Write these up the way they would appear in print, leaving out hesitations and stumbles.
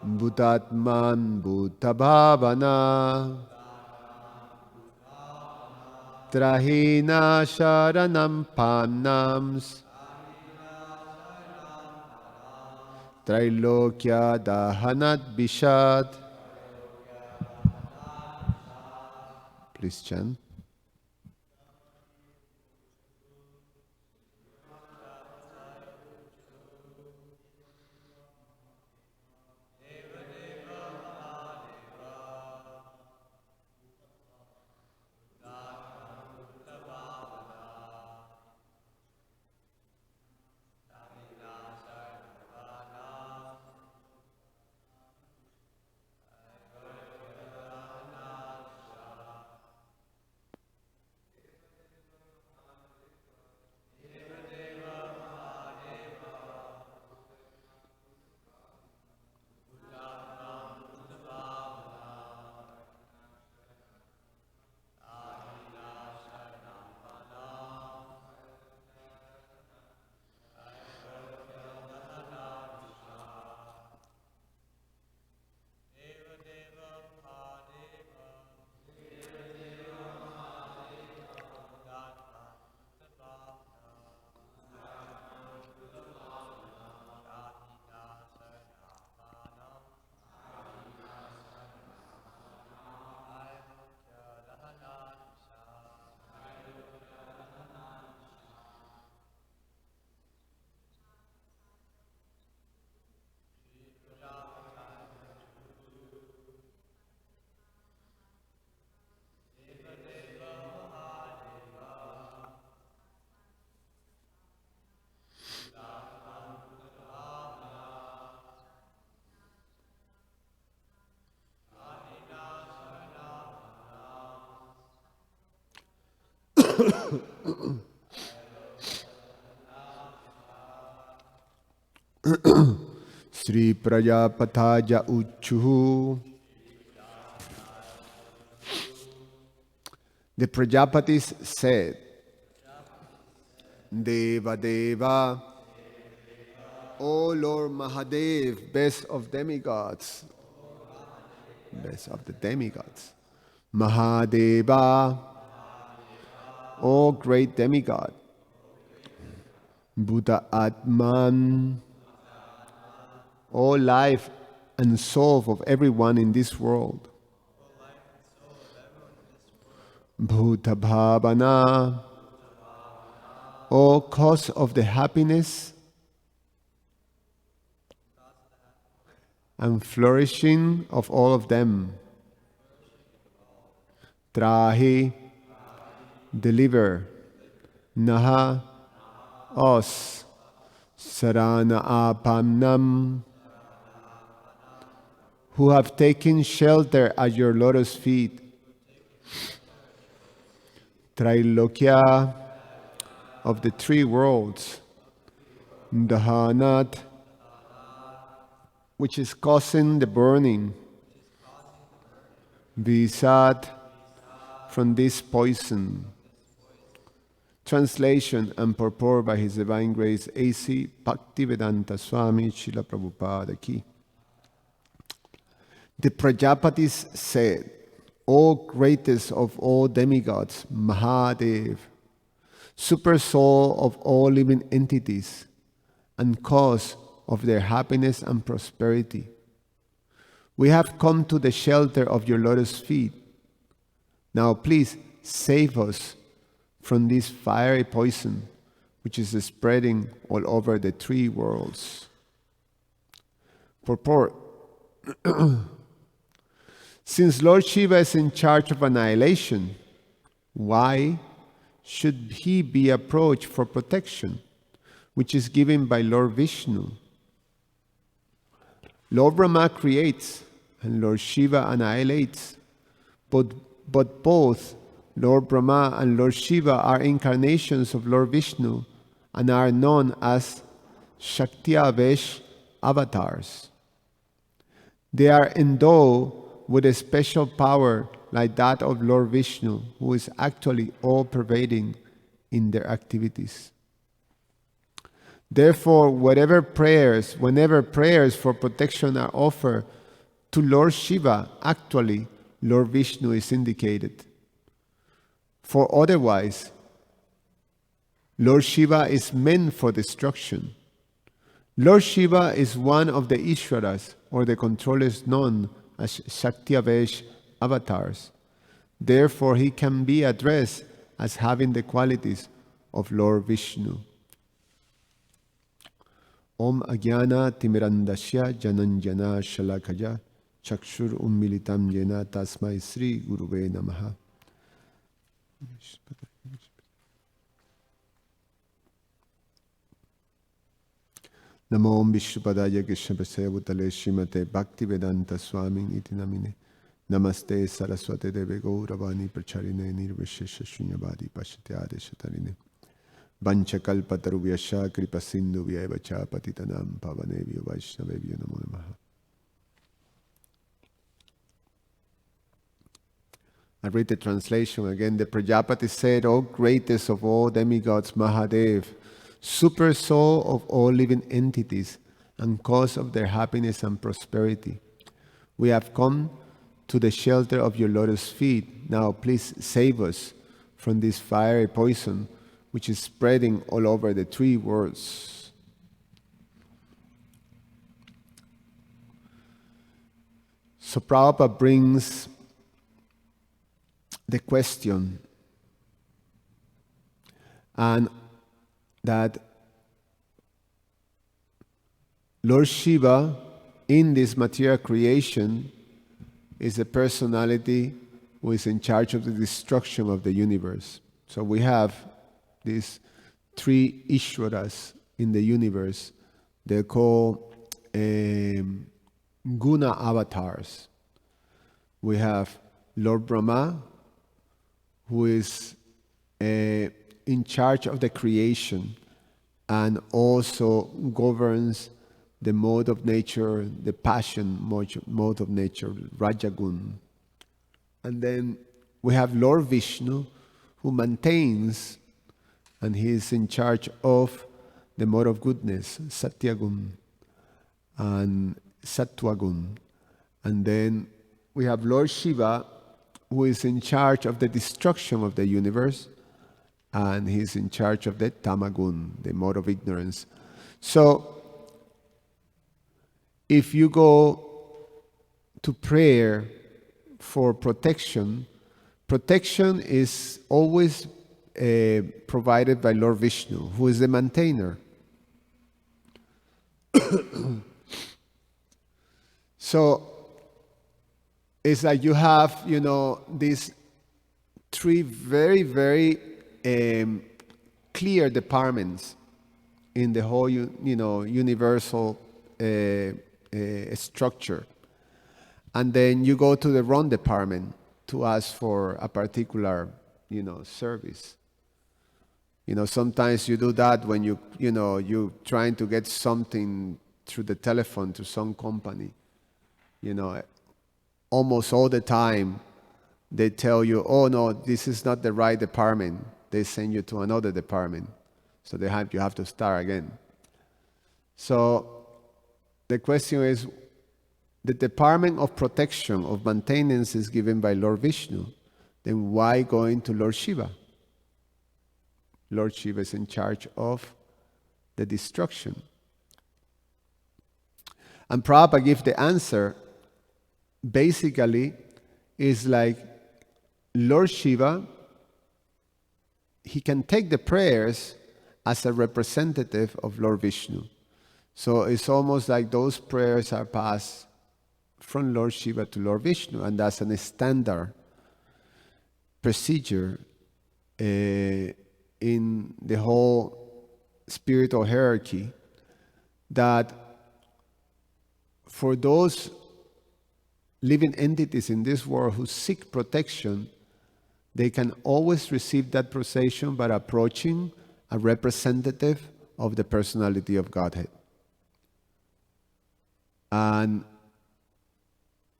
Bhutatman Bhutabhavana Trahina Sharanam Pannams Trailokya Dahanat Bishad. Please chant. Sri Prajapataja Uchuhu. The Prajapatis said, Deva Deva, O Lord Mahadev, best of demigods, best of the demigods. Mahadeva, O great demigod. Buddha Atman, O life and soul of everyone in this world. Bhuta Bhavana, O cause of the happiness and flourishing of all of them. Trahi, deliver. Naha, us. Sarana apannam, who have taken shelter at your lotus feet. Trailokya, of the three worlds. Dahanat, which is causing the burning. Visat, from this poison. Translation and purport by His Divine Grace A.C. Bhaktivedanta Swami Srila Prabhupada Ki. The Prajapatis said, O greatest of all demigods, Mahadev, super soul of all living entities, and cause of their happiness and prosperity, we have come to the shelter of your lotus feet. Now please save us from this fiery poison which is spreading all over the three worlds. Purport. Since Lord Shiva is in charge of annihilation, why should he be approached for protection, which is given by Lord Vishnu? Lord Brahma creates and Lord Shiva annihilates, but both Lord Brahma and Lord Shiva are incarnations of Lord Vishnu and are known as Shakti-Avesh avatars. They are endowed with a special power like that of Lord Vishnu, who is actually all-pervading in their activities. Therefore, whenever prayers for protection are offered to Lord Shiva, actually Lord Vishnu is indicated. For otherwise, Lord Shiva is meant for destruction. Lord Shiva is one of the Ishwaras, or the controllers known as Shakti-Avesh avatars. Therefore, he can be addressed as having the qualities of Lord Vishnu. Om Agyana Timirandasya Jananjana Shalakaya Chakshur Ummilitam Yena Tasmai Sri Guruve Namaha. Namo Om Vishnupadaya Krishnaprasaya Bhutale Srimate Bhaktivedanta Swami Iti Namine Namaste Saraswate Deve Gauravani Pracharine Nirvishesha Shunyavadi Pashatyade Shatarine Vanchakalpatarubhyasha Kripasindu Vyavacha Patitanam Pavanevyo Vaishnavevyo Namo Namaha. I read the translation again. The Prajapati said, O greatest of all demigods, Mahadev, super soul of all living entities and cause of their happiness and prosperity, we have come to the shelter of your lotus feet. Now please save us from this fiery poison which is spreading all over the three worlds. So Prabhupada brings the question, and that Lord Shiva in this material creation is a personality who is in charge of the destruction of the universe. So we have these three Ishwaras in the universe. They're called Guna avatars. We have Lord Brahma, who is in charge of the creation and also governs the mode of nature, the passion mode of nature, Rajagun. And then we have Lord Vishnu, who maintains, and he is in charge of the mode of goodness, Satyagun and Sattvagun. And then we have Lord Shiva, who is in charge of the destruction of the universe, and he's in charge of the Tamagun, the mode of ignorance. So, if you go to prayer for protection, protection is always provided by Lord Vishnu, who is the maintainer. So, it's like you have, these three very, very clear departments in the whole, universal structure. And then you go to the wrong department to ask for a particular, service. Sometimes you do that when you're trying to get something through the telephone to some company. Almost all the time they tell you, oh no, this is not the right department. They send you to another department. So you have to start again. So the question is, the Department of Protection, of Maintenance is given by Lord Vishnu. Then why going to Lord Shiva? Lord Shiva is in charge of the destruction. And Prabhupada gives the answer. Basically, is like Lord Shiva, he can take the prayers as a representative of Lord Vishnu. So it's almost like those prayers are passed from Lord Shiva to Lord Vishnu, and that's a standard procedure in the whole spiritual hierarchy, that for those living entities in this world who seek protection, they can always receive that protection by approaching a representative of the personality of Godhead. And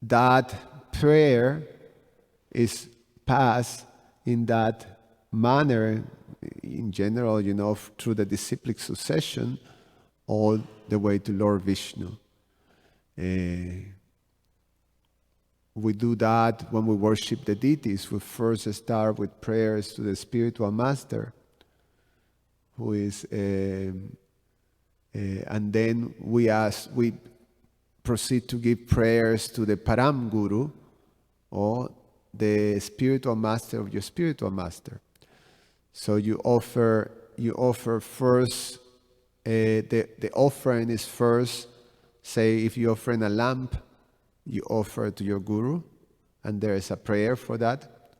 that prayer is passed in that manner, in general, through the disciplic succession, all the way to Lord Vishnu. We do that when we worship the deities. We first start with prayers to the spiritual master, who is, and then we proceed to give prayers to the Param Guru, or the spiritual master of your spiritual master. So you offer first. The offering is first. Say if you offer in a lamp, you offer to your guru, and there is a prayer for that.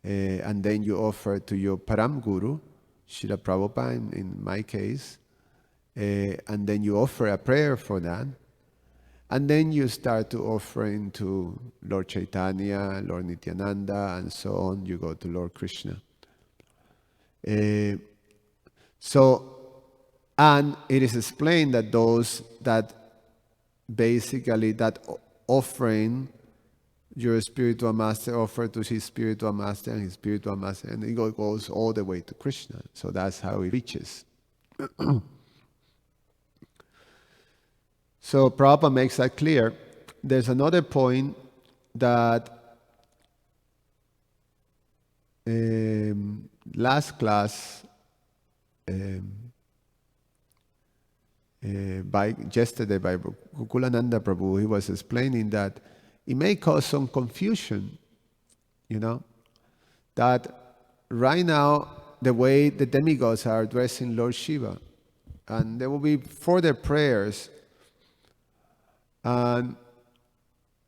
And then you offer to your Param Guru, Srila Prabhupada in my case, and then you offer a prayer for that. And then you start to offering to Lord Chaitanya, Lord Nityananda, and so on. You go to Lord Krishna. And it is explained that those that basically that offering, your spiritual master offer to his spiritual master and his spiritual master, and it goes all the way to Krishna. So that's how it reaches. So Prabhupada makes that clear. There's another point that last class, yesterday by Gokulananda Prabhu, he was explaining that it may cause some confusion, that right now the way the demigods are addressing Lord Shiva, and there will be further prayers, and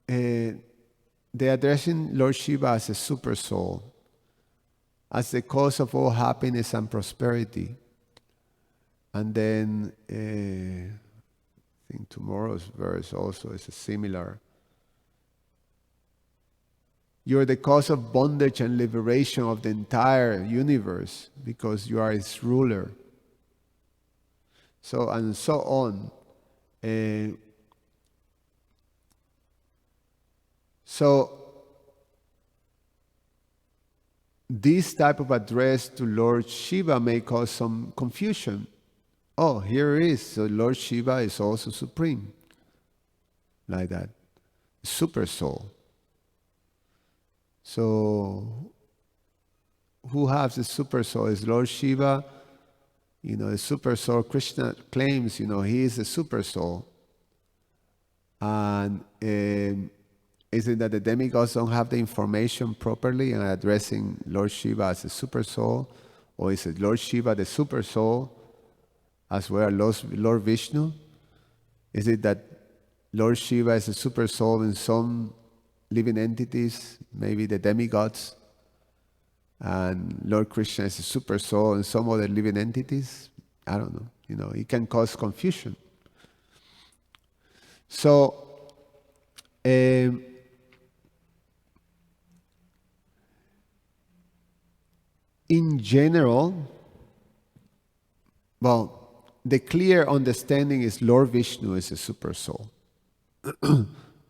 they're addressing Lord Shiva as a super soul, as the cause of all happiness and prosperity. And then I think tomorrow's verse also is a similar. You're the cause of bondage and liberation of the entire universe because you are its ruler. So and so on. So this type of address to Lord Shiva may cause some confusion. Oh, here it is. So Lord Shiva is also supreme. Like that. Super soul. So who has the super soul? Is Lord Shiva, the super soul. Krishna claims, he is a super soul. And is it that the demigods don't have the information properly and are addressing Lord Shiva as a super soul? Or is it Lord Shiva the super soul as well as Lord Vishnu? Is it that Lord Shiva is a super soul in some living entities, maybe the demigods, and Lord Krishna is a super soul in some other living entities? I don't know. It can cause confusion. So, in general, the clear understanding is Lord Vishnu is a super soul.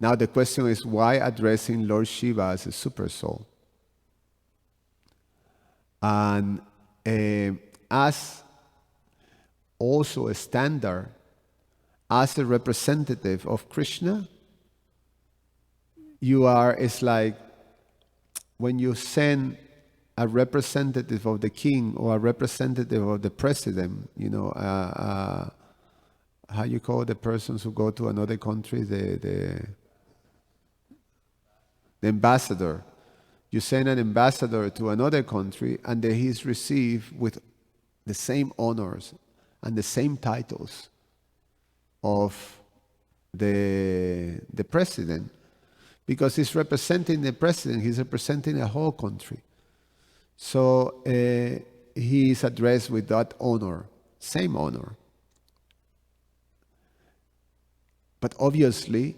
Now the question is, why addressing Lord Shiva as a super soul? And as also a standard, as a representative of Krishna, it's like when you send a representative of the king or a representative of the president, how you call the persons who go to another country, the ambassador. You send an ambassador to another country, and then he's received with the same honors and the same titles of the president, because he's representing the president. He's representing a whole country. So he is addressed with that honor, same honor. But obviously,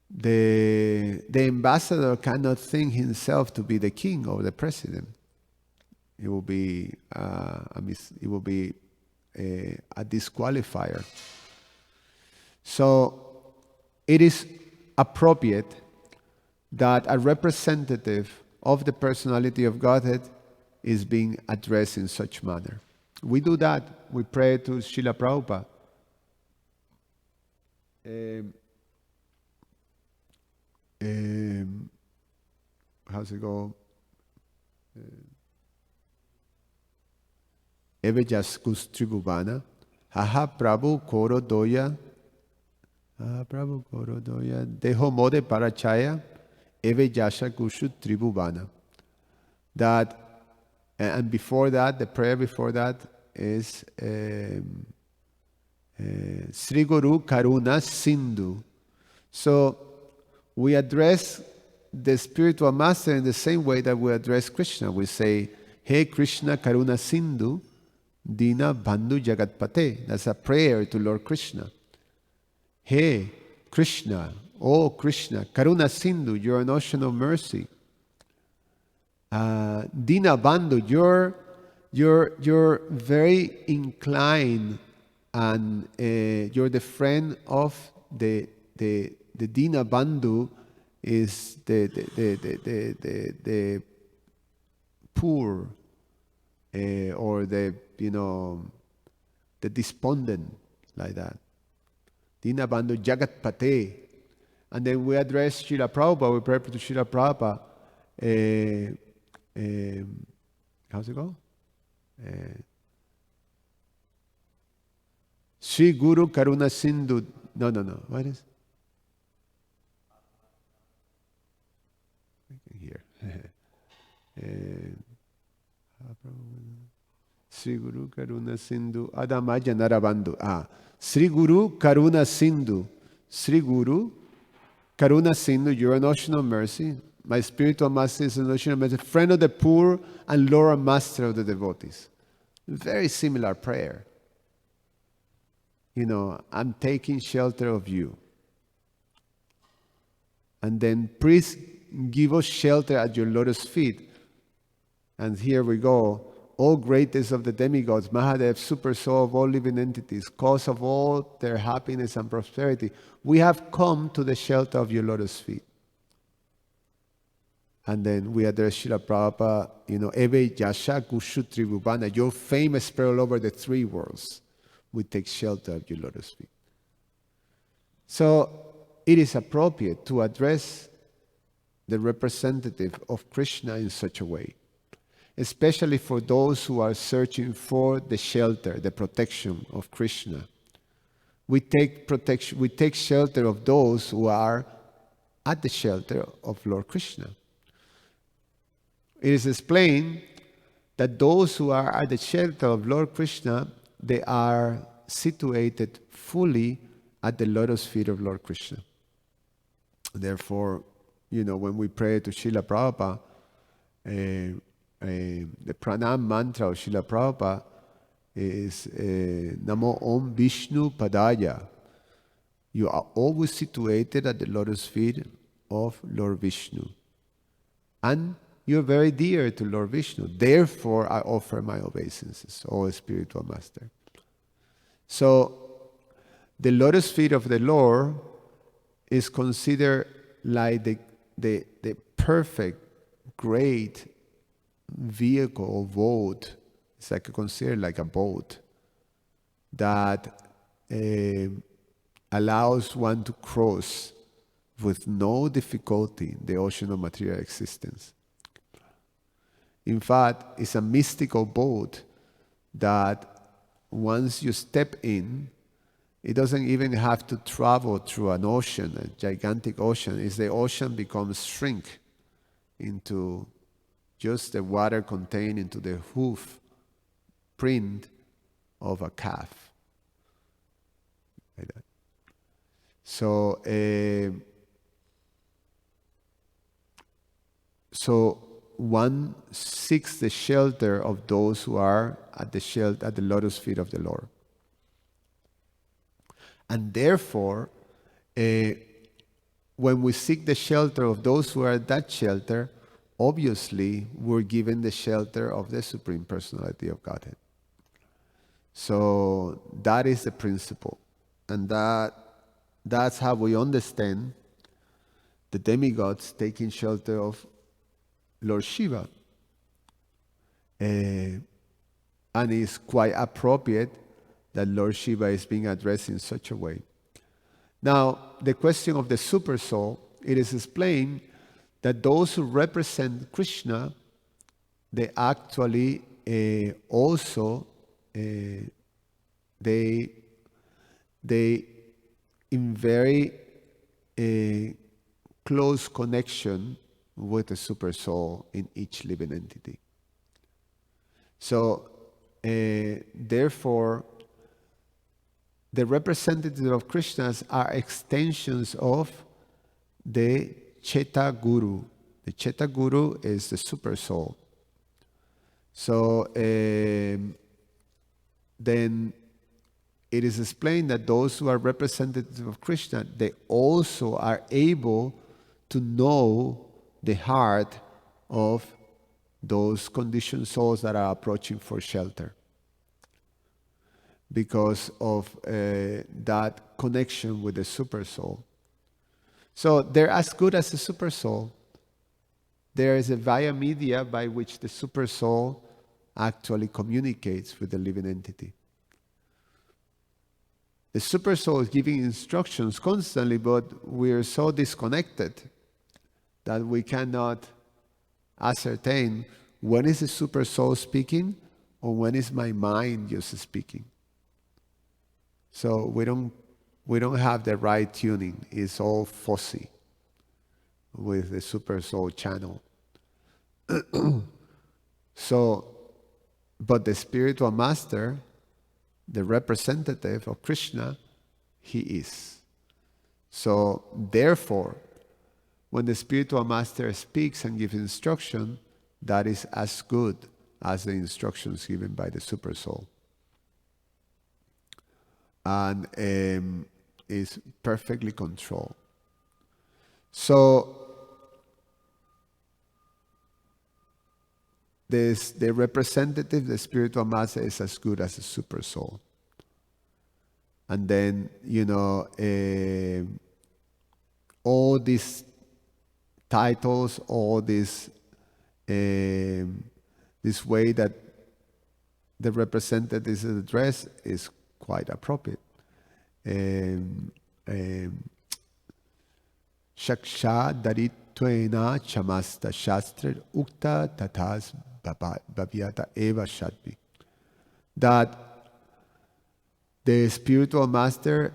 the ambassador cannot think himself to be the king or the president. It will be a disqualifier. So it is appropriate that a representative of the personality of Godhead is being addressed in such manner. We do that. We pray to Srila Prabhupada um, how's it go? Eve jaskus tribubana. Haha Prabhu koro doya. Haha Prabhu koro doya. Deho mode parachaya. Eve jasha kushu tribubana. That, and before that, the prayer before that is Sri Guru Karuna Sindhu. So we address the spiritual master in the same way that we address Krishna. We say, Hey Krishna Karuna Sindhu, Dina Bandhu Jagatpate. That's a prayer to Lord Krishna. Hey Krishna, oh Krishna, Karuna Sindhu, you're an ocean of mercy. Dina Bandhu, you're very inclined, and you're the friend of the Dina Bandhu is the poor, or the despondent, like that. Dina Bandhu Jagat Pate. And then we address Srila Prabhupada, we pray to Srila Prabhupada. How's it go? Sri Guru Karuna Sindhu. No. What is? Here. Sri Guru Karuna Sindhu. Adamaja Narabandhu. Sri Guru Karuna Sindhu. Sri Guru Karuna Sindhu, you're an ocean of mercy. My spiritual master is an ocean of mercy, friend of the poor and Lord and master of the devotees. Very similar prayer. I'm taking shelter of you. And then please give us shelter at your lotus feet. And here we go. O greatest of the demigods, Mahadev, super soul of all living entities, cause of all their happiness and prosperity, we have come to the shelter of your lotus feet. And then we address Srila Prabhupada, Eve Yasha Kushu Tribhubana, your fame is spread all over the three worlds. We take shelter of your lotus feet. So it is appropriate to address the representative of Krishna in such a way, especially for those who are searching for the shelter, the protection of Krishna. We take shelter of those who are at the shelter of Lord Krishna. It is explained that those who are at the shelter of Lord Krishna, they are situated fully at the lotus feet of Lord Krishna. Therefore, when we pray to Srila Prabhupada, the pranam mantra of Srila Prabhupada is Namo Om Vishnu Padaya. You are always situated at the lotus feet of Lord Vishnu. And you're very dear to Lord Vishnu. Therefore, I offer my obeisances, O spiritual master. So, the lotus feet of the Lord is considered like the perfect, great vehicle or boat. It's considered like a boat that allows one to cross with no difficulty the ocean of material existence. In fact, it's a mystical boat that once you step in, it doesn't even have to travel through an ocean, a gigantic ocean. It's the ocean becomes shrink into just the water contained into the hoof print of a calf. Like that. So one seeks the shelter of those who are at the lotus feet of the Lord. And therefore, when we seek the shelter of those who are at that shelter, obviously we're given the shelter of the Supreme Personality of Godhead. So that is the principle. And that's how we understand the demigods taking shelter of Lord Shiva. And it's quite appropriate that Lord Shiva is being addressed in such a way. Now, the question of the super soul, it is explained that those who represent Krishna, they actually also they in very close connection with the super soul in each living entity. So therefore, the representatives of Krishnas are extensions of the Cheta Guru. The Cheta Guru is the super soul. So then it is explained that those who are representatives of Krishna, they also are able to know the heart of those conditioned souls that are approaching for shelter, because of that connection with the super soul. So they're as good as the super soul. There is a via media by which the super soul actually communicates with the living entity. The super soul is giving instructions constantly, but we're so disconnected that we cannot ascertain when is the super soul speaking or when is my mind just speaking. So we don't have the right tuning. It's all fuzzy with the super soul channel. So, but the spiritual master, the representative of Krishna, he is. So therefore, when the spiritual master speaks and gives instruction, that is as good as the instructions given by the super soul. And is perfectly controlled. So the representative, the spiritual master, is as good as the super soul. And then, all these titles, all this way that the representative is addressed is quite appropriate. Shaksha darittvena chamasta shastra ukta tathas bhavyata eva shadvi. That the spiritual master,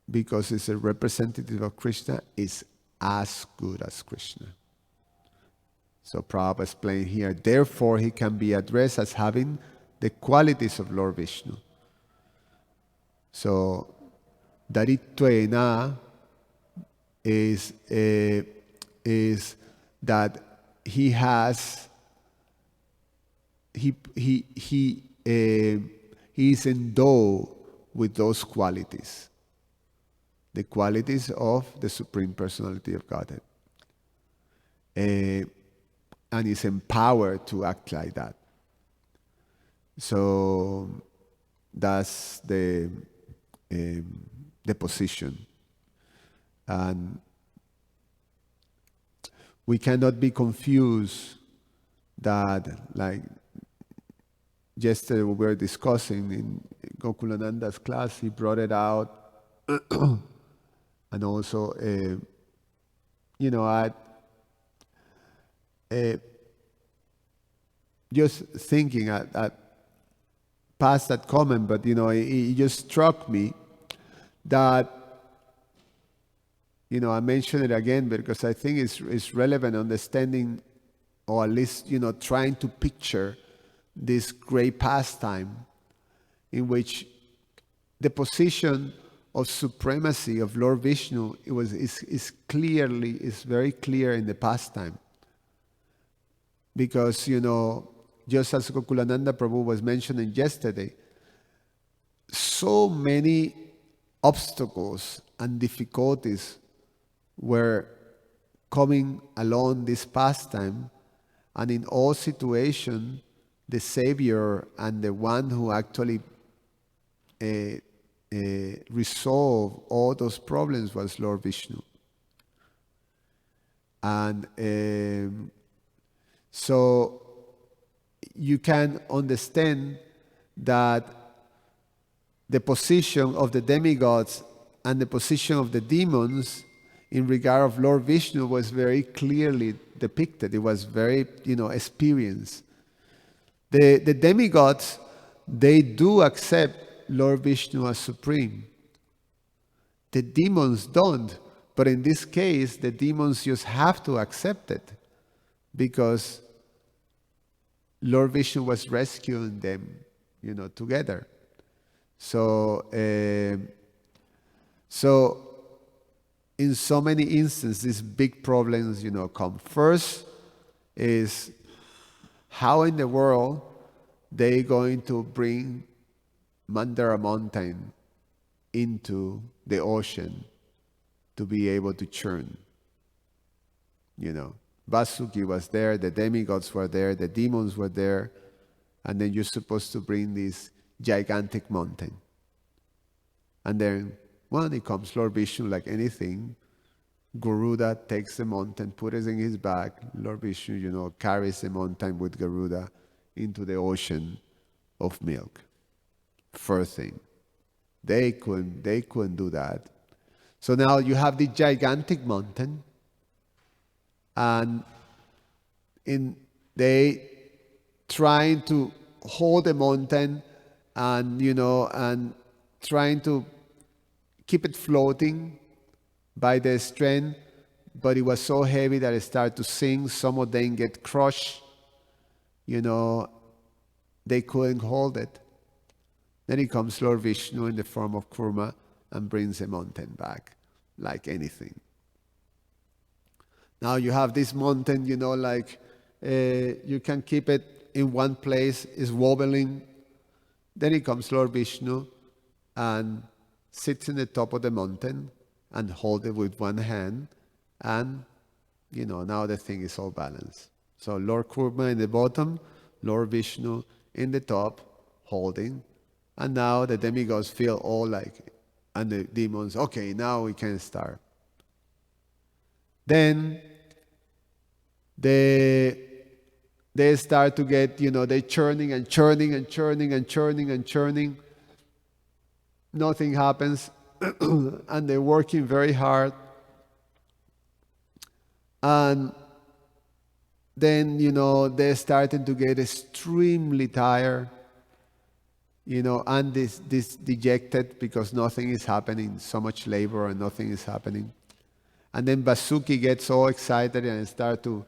because it's a representative of Krishna, is as good as Krishna. So Prabhupada explained here, therefore he can be addressed as having the qualities of Lord Vishnu. So darittvena is that he has he is endowed with those qualities, the qualities of the Supreme Personality of Godhead, and is empowered to act like that. So that's the position. And we cannot be confused that, like yesterday we were discussing in Gokulananda's class, he brought it out, and also, just thinking at past that comment, but it just struck me that, I mention it again because I think it's relevant understanding, or at least, trying to picture this great pastime in which the position of supremacy of Lord Vishnu is very clear in the pastime. Because, just as Gokulananda Prabhu was mentioning yesterday, so many obstacles and difficulties were coming along this pastime, and in all situations, the Savior and the one who actually resolved all those problems was Lord Vishnu. And so you can understand that the position of the demigods and the position of the demons in regard of Lord Vishnu was very clearly depicted. It was very, experienced. The demigods, they do accept Lord Vishnu as supreme. The demons don't. But in this case, the demons just have to accept it because Lord Vishnu was rescuing them, together. So in so many instances, these big problems, come. First is how in the world they going to bring Mandara mountain into the ocean to be able to churn. Vasuki was there, the demigods were there, the demons were there, and then you're supposed to bring this gigantic mountain. And then, it comes Lord Vishnu like anything. Garuda takes the mountain, puts it in his bag. Lord Vishnu, carries the mountain with Garuda into the ocean of milk. First thing. They couldn't do that. So now you have the gigantic mountain, and they trying to hold the mountain and and trying to keep it floating by the strength, but it was so heavy that it started to sink. Some of them get crushed. They couldn't hold it. Then it comes Lord Vishnu in the form of Kurma and brings the mountain back like anything. Now you have this mountain, you can keep it in one place, it's wobbling. Then it comes Lord Vishnu and sits in the top of the mountain and hold it with one hand, and now the thing is all balanced. So Lord Kurma in the bottom, Lord Vishnu in the top, holding, and now the demigods feel all like, and the demons, okay, now we can start. Then they start to get, they're churning and churning and churning and churning and churning. Nothing happens. And they're working very hard. And then, they're starting to get extremely tired, and this dejected because nothing is happening, so much labor and nothing is happening. And then Vasuki gets all excited and start to,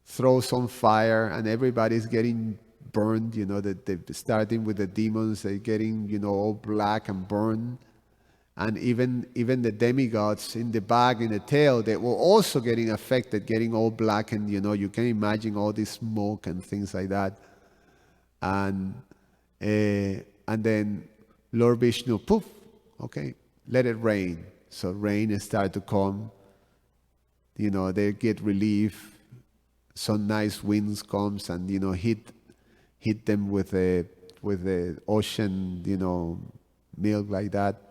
throw some fire, and everybody's getting burned, starting with the demons, they're getting, all black and burned. And even the demigods in the back, in the tail, they were also getting affected, getting all black, and you can imagine all this smoke and things like that. And then Lord Vishnu, poof, okay, let it rain. So rain started to come. They get relief. Some nice winds comes and hit them with the ocean, milk like that.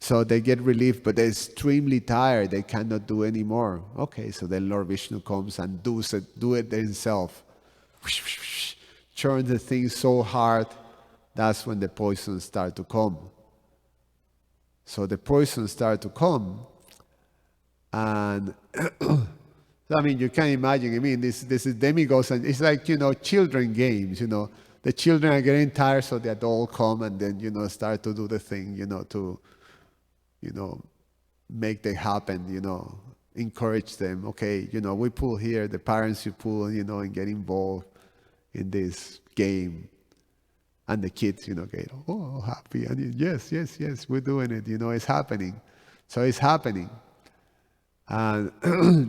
So they get relief, but they're extremely tired. They cannot do anymore. Okay, so then Lord Vishnu comes and do it himself. Churn the thing so hard, that's when the poisons start to come. So the poisons start to come, and you can imagine. This is demigods, and it's like children games. The children are getting tired, so the adults come and then start to do the thing. To make them happen. Encourage them. Okay, we pull here. The parents you pull, and get involved in this game. And the kids, get happy. And yes, we're doing it. It's happening. So it's happening. And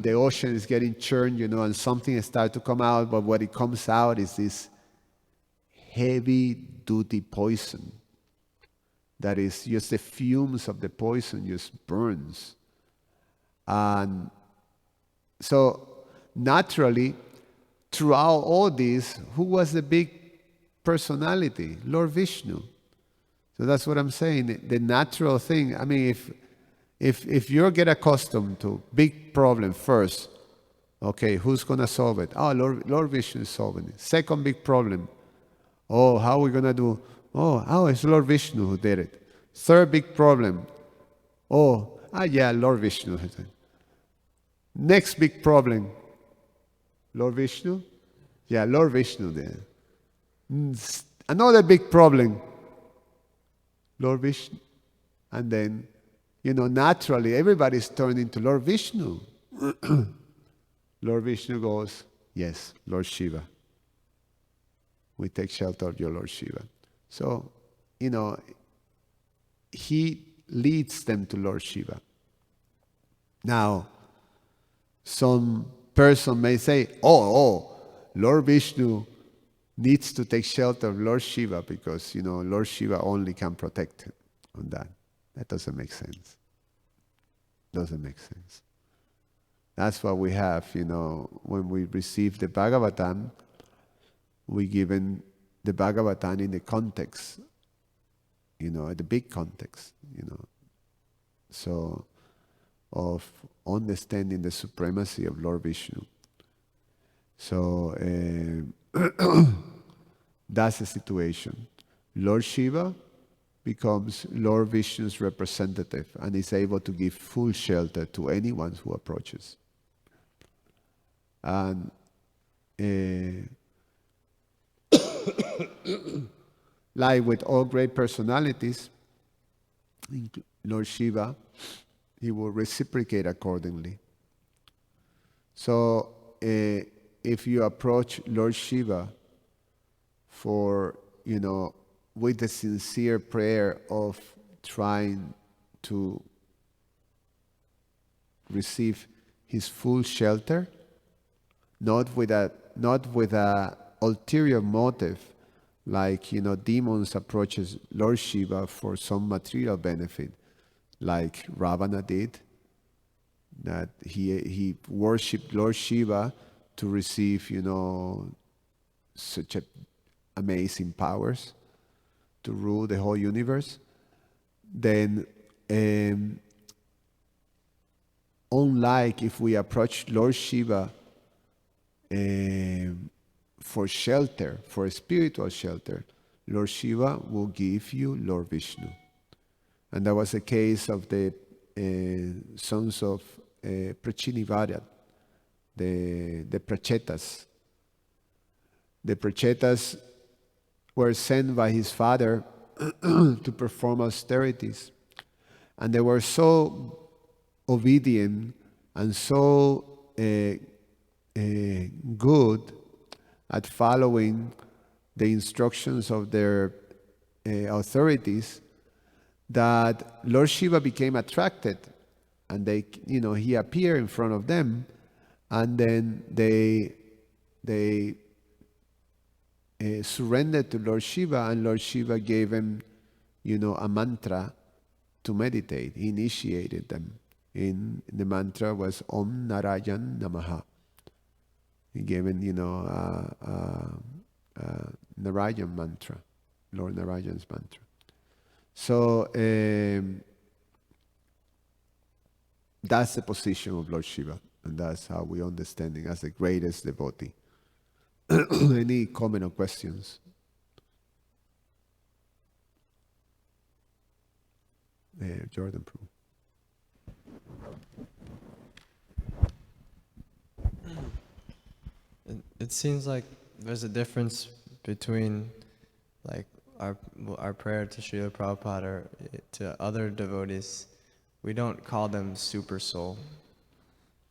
the ocean is getting churned, and something starts to come out. But what it comes out is this heavy-duty poison. That is just the fumes of the poison just burns. And so naturally, throughout all this, who was the big personality? Lord Vishnu. So that's what I'm saying. The natural thing. If you get accustomed to big problem first, okay, who's gonna solve it? Oh, Lord Vishnu is solving it. Second big problem. Oh, how are we gonna do? Oh, it's Lord Vishnu who did it. Third big problem. Yeah, Lord Vishnu. Next big problem. Lord Vishnu? Yeah, Lord Vishnu there. Another big problem. Lord Vishnu. And then, naturally everybody's turning to Lord Vishnu. Lord Vishnu goes, yes, Lord Shiva. We take shelter of your Lord Shiva. So, he leads them to Lord Shiva. Now, some person may say, Lord Vishnu needs to take shelter of Lord Shiva because, Lord Shiva only can protect him on that. That doesn't make sense. Doesn't make sense. That's what we have, when we receive the Bhagavatam, we given the Bhagavatam in the context, the big context, so of understanding the supremacy of Lord Vishnu. So that's the situation. Lord Shiva becomes Lord Vishnu's representative and is able to give full shelter to anyone who approaches. And like with all great personalities, Lord Shiva, he will reciprocate accordingly. So if you approach Lord Shiva for, with the sincere prayer of trying to receive his full shelter, not with a ulterior motive, like demons approaches Lord Shiva for some material benefit, like Ravana did, that he worshipped Lord Shiva to receive such amazing powers to rule the whole universe. Then unlike if we approach Lord Shiva for shelter, for spiritual shelter, Lord Shiva will give you Lord Vishnu. And that was the case of the sons of Prachinivarya, the Prachetas. The Prachetas were sent by his father to perform austerities. And they were so obedient and so good at following the instructions of their authorities that Lord Shiva became attracted, and he appeared in front of them, and then they surrendered to Lord Shiva, and Lord Shiva gave them, a mantra to meditate. He initiated them. The mantra was Om Narayan Namaha. He gave them, Narayan mantra, Lord Narayan's mantra. So that's the position of Lord Shiva, and that's how we understand him as the greatest devotee. Any comment or questions? Jordan Prabhu. It seems like there's a difference between like our prayer to Srila Prabhupada or to other devotees. We don't call them super soul.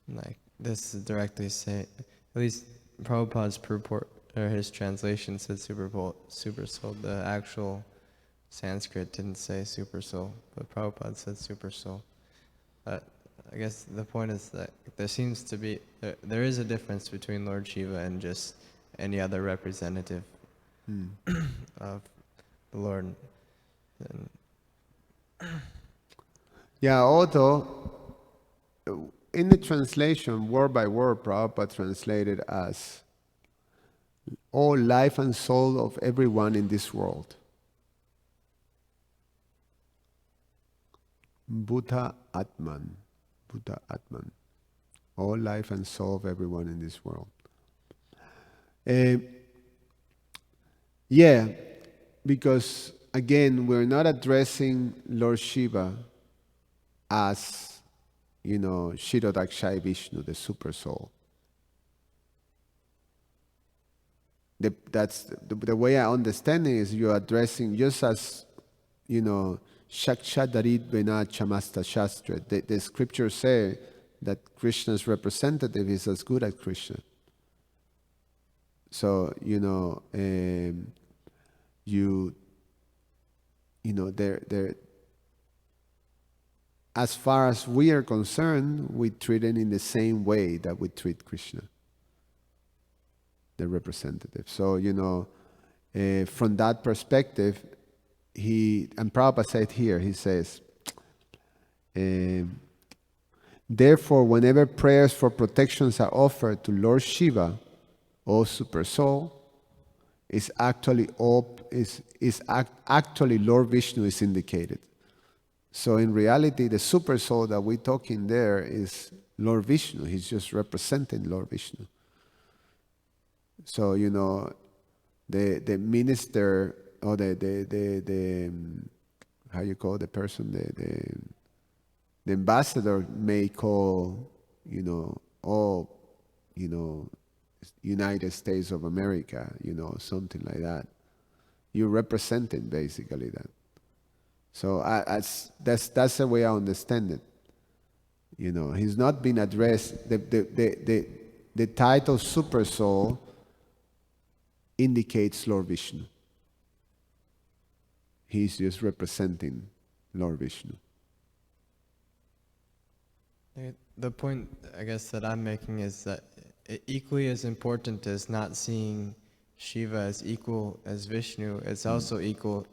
Like this is directly say, at least Prabhupada's purport or his translation said super soul. The actual Sanskrit didn't say super soul, but Prabhupada said super soul. I guess the point is that there seems to be, there is a difference between Lord Shiva and just any other representative of the Lord. Yeah, although in the translation, word by word, Prabhupada translated as all life and soul of everyone in this world. Buddha Atman. Buddha Atman. All life and soul of everyone in this world. Yeah, because again, we're not addressing Lord Shiva as, Kshirodakshai Vishnu, the super soul. That's the way I understand it, is you're addressing just as, Shakshadarit Vena Chamasta Shastra. The scriptures say that Krishna's representative is as good as Krishna. So, they're as far as we are concerned, we treat it in the same way that we treat Krishna, the representative. So, from that perspective, and Prabhupada said here, he says, therefore, whenever prayers for protections are offered to Lord Shiva, O Super Soul, actually Lord Vishnu is indicated. So in reality, the Super Soul that we're talking there is Lord Vishnu. He's just representing Lord Vishnu. So, the minister, or the how you call the person, the ambassador may call, United States of America, something like that. You're representing basically that. So that's the way I understand it. He's not been addressed. The title Super Soul indicates Lord Vishnu. He's just representing Lord Vishnu. The point, I guess, that I'm making is that equally as important as not seeing Shiva as equal as Vishnu, it's also equally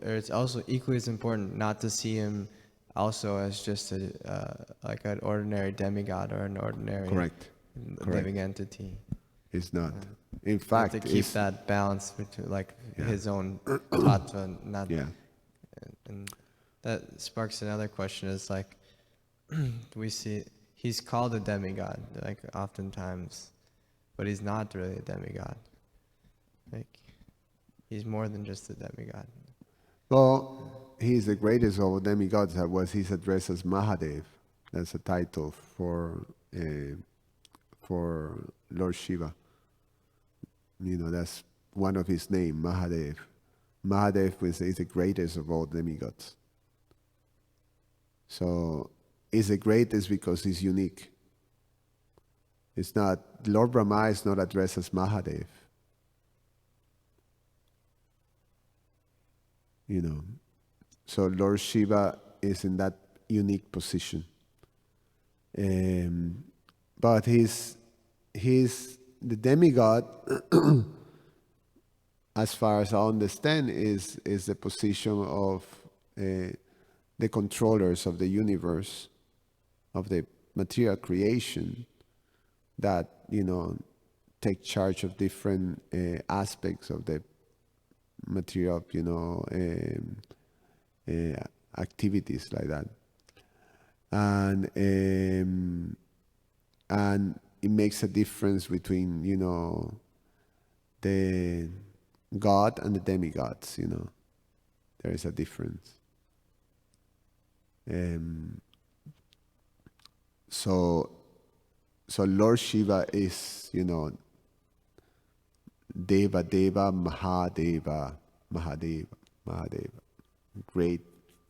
as important not to see him also as just like an ordinary demigod or an ordinary living entity. It's not. In fact, to keep that balance between his own tattva, not. Yeah. And that sparks another question: is we see he's called a demigod, oftentimes, but he's not really a demigod. He's more than just a demigod. Well, he's the greatest of all demigods. He's addressed as Mahadev. That's a title for Lord Shiva. That's one of his names, Mahadev. Mahadev is the greatest of all demigods. So he's the greatest because he's unique. It's not, Lord Brahma is not addressed as Mahadev. So Lord Shiva is in that unique position. But he's the demigod, as far as I understand, is the position of the controllers of the universe, of the material creation, that take charge of different aspects of the material, activities like that, and it makes a difference between the God and the demigods. There is a difference. So Lord Shiva is Deva Deva Mahadeva, great,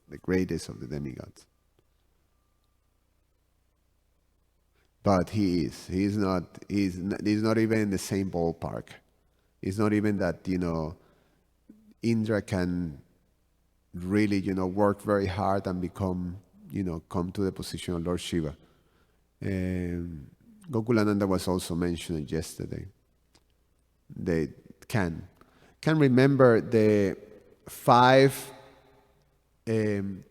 the greatest of the demigods. But he's not even in the same ballpark. It's not even that Indra can really work very hard and become come to the position of Lord Shiva. Gokulananda was also mentioned yesterday. They can remember the 5 the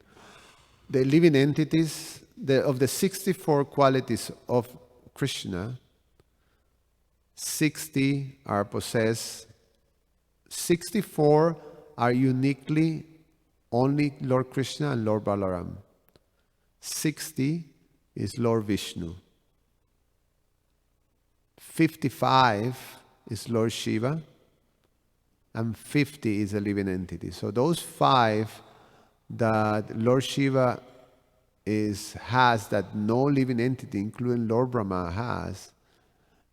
living entities of the 64 qualities of Krishna. 60 are possessed. 64 are uniquely only Lord Krishna and Lord Balaram. 60 is Lord Vishnu. 55 is Lord Shiva. and 50 is a living entity. So those 5 that Lord Shiva has that no living entity, including Lord Brahma, has,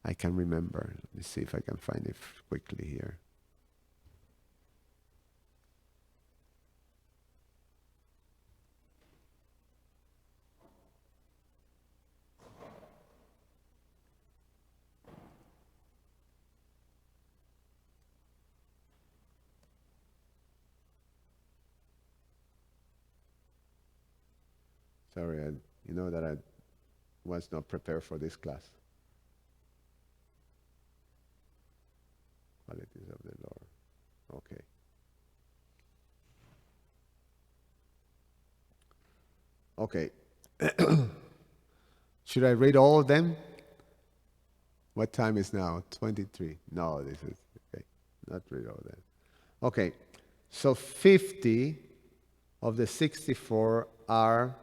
I can remember. Let me see if I can find it quickly here. Sorry, you know that I was not prepared for this class. Qualities of the Lord. Okay. Okay. Should I read all of them? What time is now? 23. No, this is okay. Not read all of them. Okay. So 50 of the 64 are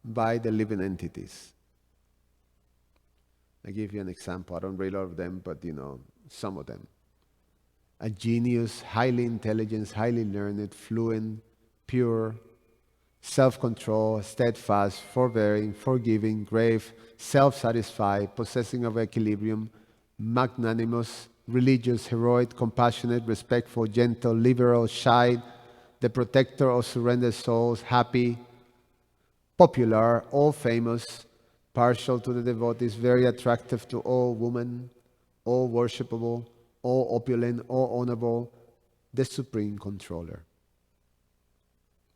by the living entities. I give you an example. I don't read all of them, but some of them. A genius, highly intelligent, highly learned, fluent, pure, self-control, steadfast, forbearing, forgiving, grave, self-satisfied, possessing of equilibrium, magnanimous, religious, heroic, compassionate, respectful, gentle, liberal, shy, the protector of surrendered souls, happy, popular, all famous, partial to the devotees, very attractive to all women, all worshipable, all opulent, all honorable, the supreme controller.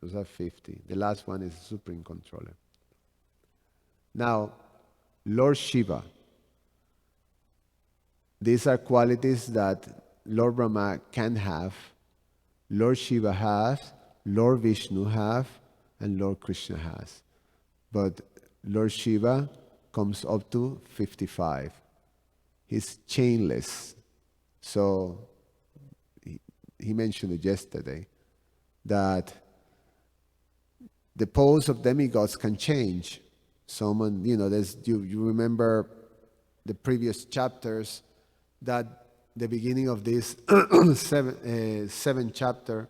Those are 50. The last one is supreme controller. Now, Lord Shiva. These are qualities that Lord Brahma can have, Lord Shiva has, Lord Vishnu has, and Lord Krishna has. But Lord Shiva comes up to 55. He's chainless. So he mentioned it yesterday that the pose of demigods can change. Someone, you remember the previous chapters that the beginning of this seventh chapter,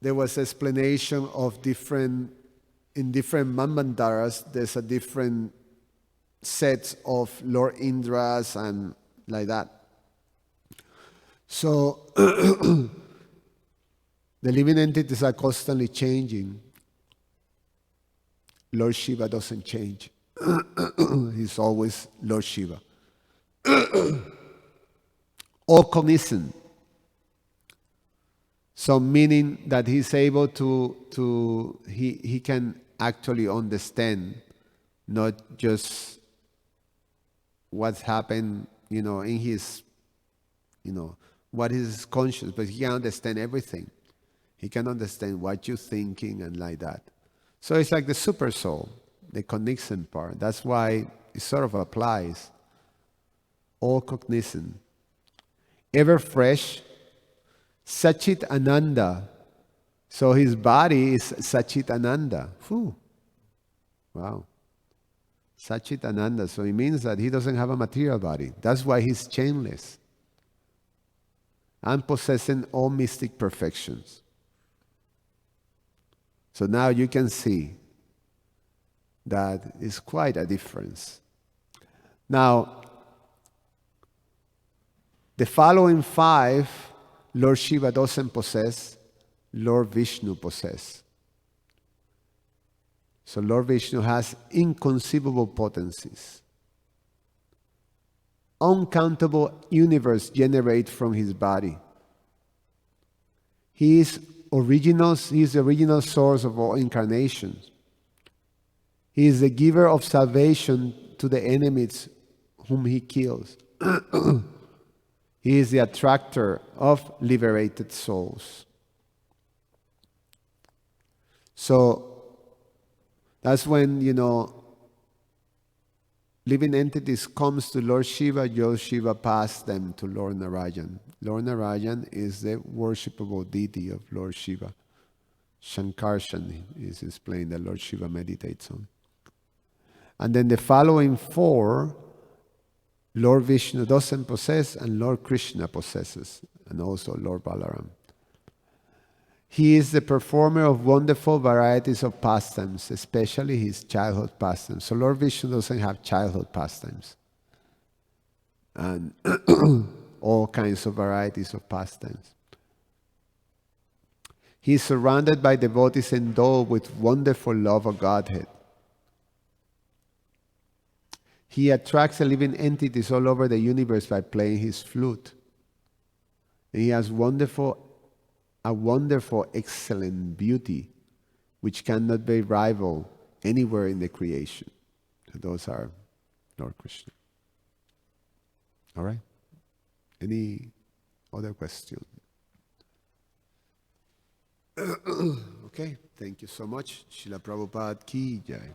there was explanation of in different manvantaras, there's a different sets of Lord Indras and like that. So the living entities are constantly changing. Lord Shiva doesn't change. He's always Lord Shiva. All cognizant. So meaning that he's able he can actually understand not just what's happened, in his, what is conscious, but he can understand everything. He can understand what you're thinking and like that. So it's like the super soul, the cognizant part. That's why it sort of applies. All cognizant. Ever fresh. Sachit Ananda. So his body is Sachit Ananda. Whew. Wow. Sachit Ananda. So it means that he doesn't have a material body. That's why he's chainless. And possessing all mystic perfections. So now you can see that is quite a difference. Now, the following 5, Lord Shiva doesn't possess, Lord Vishnu possess. So Lord Vishnu has inconceivable potencies. Uncountable universe generate from his body. He is the original source of all incarnations. He is the giver of salvation to the enemies whom he kills. He is the attractor of liberated souls. So that's when, living entities comes to Lord Shiva, Lord Shiva pass them to Lord Narayan. Lord Narayan is the worshipable deity of Lord Shiva. Shankarshan is explained that Lord Shiva meditates on. And then the following 4 Lord Vishnu doesn't possess, and Lord Krishna possesses, and also Lord Balaram. He is the performer of wonderful varieties of pastimes, especially his childhood pastimes. So Lord Vishnu doesn't have childhood pastimes. And all kinds of varieties of pastimes. He is surrounded by devotees endowed with wonderful love of Godhead. He attracts the living entities all over the universe by playing his flute. And he has a wonderful, excellent beauty, which cannot be rivaled anywhere in the creation. So those are Lord Krishna. All right? Any other question? Okay, thank you so much. Srila Prabhupada ki jai.